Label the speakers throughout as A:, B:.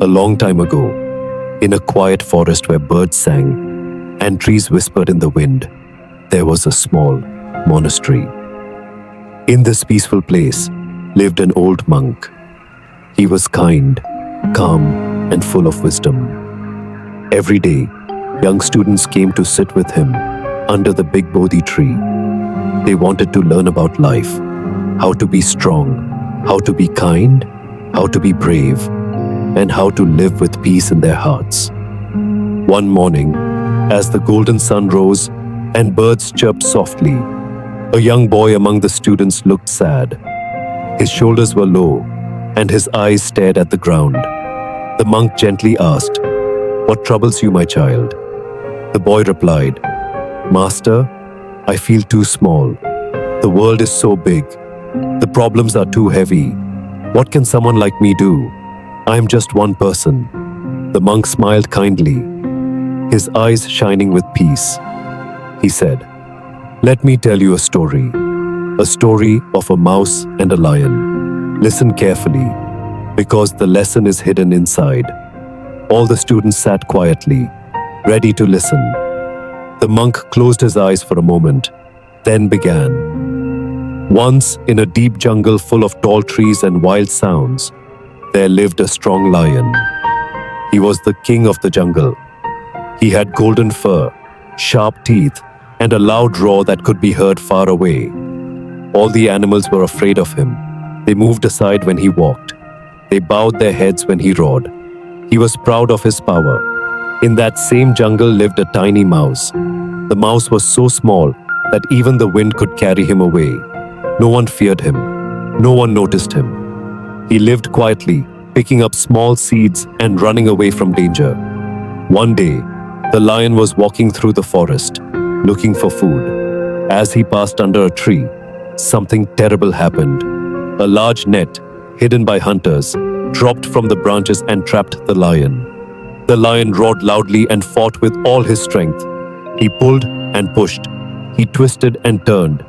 A: A long time ago, in a quiet forest where birds sang and trees whispered in the wind, there was a small monastery. In this peaceful place lived an old monk. He was kind, calm, and full of wisdom. Every day, young students came to sit with him under the big Bodhi tree. They wanted to learn about life, how to be strong, how to be kind, how to be brave, and how to live with peace in their hearts. One morning, as the golden sun rose and birds chirped softly, a young boy among the students looked sad. His shoulders were low and his eyes stared at the ground. The monk gently asked, "What troubles you, my child?" The boy replied, "Master, I feel too small. The world is so big. The problems are too heavy. What can someone like me do? I am just one person." The monk smiled kindly, his eyes shining with peace. He said, "Let me tell you a story of a mouse and a lion. Listen carefully, because the lesson is hidden inside." All the students sat quietly, ready to listen. The monk closed his eyes for a moment, then began. Once, in a deep jungle full of tall trees and wild sounds, there lived a strong lion. He was the king of the jungle. He had golden fur, sharp teeth, and a loud roar that could be heard far away. All the animals were afraid of him. They moved aside when he walked. They bowed their heads when he roared. He was proud of his power. In that same jungle lived a tiny mouse. The mouse was so small that even the wind could carry him away. No one feared him. No one noticed him. He lived quietly, picking up small seeds and running away from danger. One day, the lion was walking through the forest, looking for food. As he passed under a tree, something terrible happened. A large net, hidden by hunters, dropped from the branches and trapped the lion. The lion roared loudly and fought with all his strength. He pulled and pushed. He twisted and turned.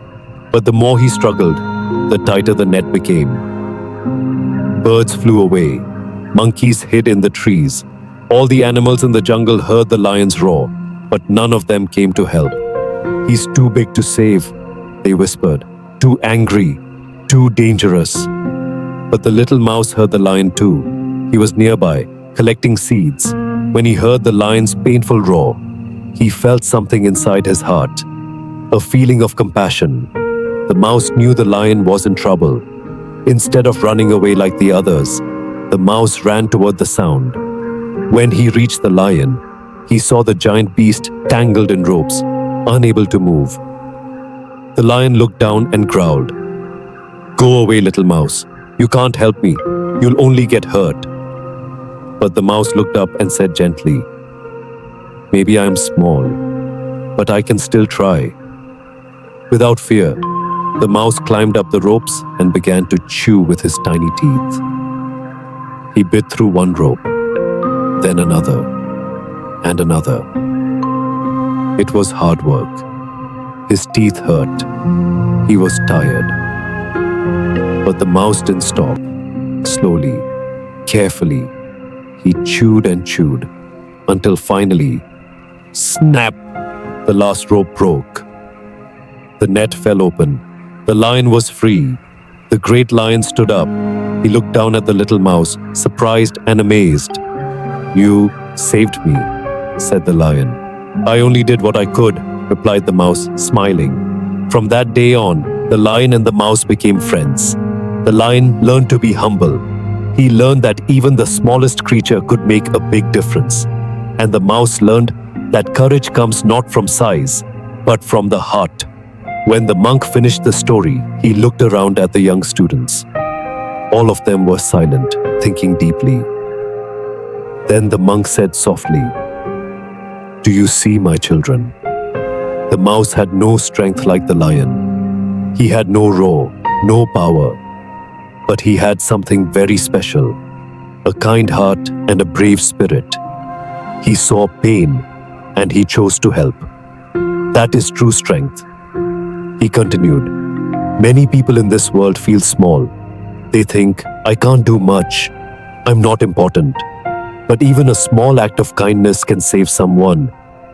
A: But the more he struggled, the tighter the net became. Birds flew away. Monkeys hid in the trees. All the animals in the jungle heard the lion's roar, but none of them came to help. "He's too big to save," they whispered. "Too angry, too dangerous." But the little mouse heard the lion too. He was nearby, collecting seeds. When he heard the lion's painful roar, he felt something inside his heart, a feeling of compassion. The mouse knew the lion was in trouble. Instead of running away like the others, the mouse ran toward the sound. When he reached the lion, he saw the giant beast tangled in ropes, unable to move. The lion looked down and growled, "Go away, little mouse. You can't help me. You'll only get hurt." But the mouse looked up and said gently, "Maybe I am small, but I can still try." Without fear, the mouse climbed up the ropes and began to chew with his tiny teeth. He bit through one rope, then another, and another. It was hard work. His teeth hurt. He was tired. But the mouse didn't stop. Slowly, carefully, he chewed and chewed, until finally, snap! The last rope broke. The net fell open. The lion was free. The great lion stood up. He looked down at the little mouse, surprised and amazed. "You saved me," said the lion. "I only did what I could," replied the mouse, smiling. From that day on, the lion and the mouse became friends. The lion learned to be humble. He learned that even the smallest creature could make a big difference. And the mouse learned that courage comes not from size, but from the heart. When the monk finished the story, he looked around at the young students. All of them were silent, thinking deeply. Then the monk said softly, "Do you see, my children? The mouse had no strength like the lion. He had no roar, no power. But he had something very special, a kind heart and a brave spirit. He saw pain and he chose to help. That is true strength." He continued, "Many people in this world feel small. They think, I can't do much. I'm not important. But even a small act of kindness can save someone.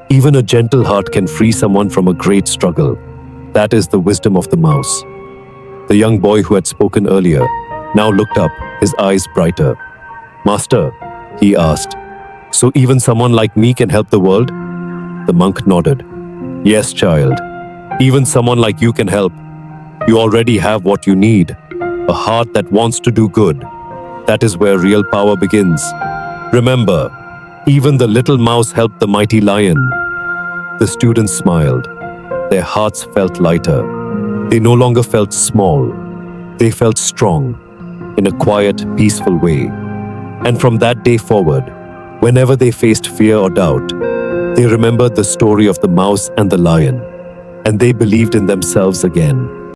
A: Even a gentle heart can free someone from a great struggle. That is the wisdom of the mouse. The young boy who had spoken earlier now looked up, his eyes brighter. "Master," he asked, "so even someone like me can help the world?" The monk nodded. "Yes, child. Even someone like you can help. You already have what you need, a heart that wants to do good. That is where real power begins. Remember, even the little mouse helped the mighty lion." The students smiled. Their hearts felt lighter. They no longer felt small. They felt strong, in a quiet, peaceful way. And from that day forward, whenever they faced fear or doubt, they remembered the story of the mouse and the lion, and they believed in themselves again.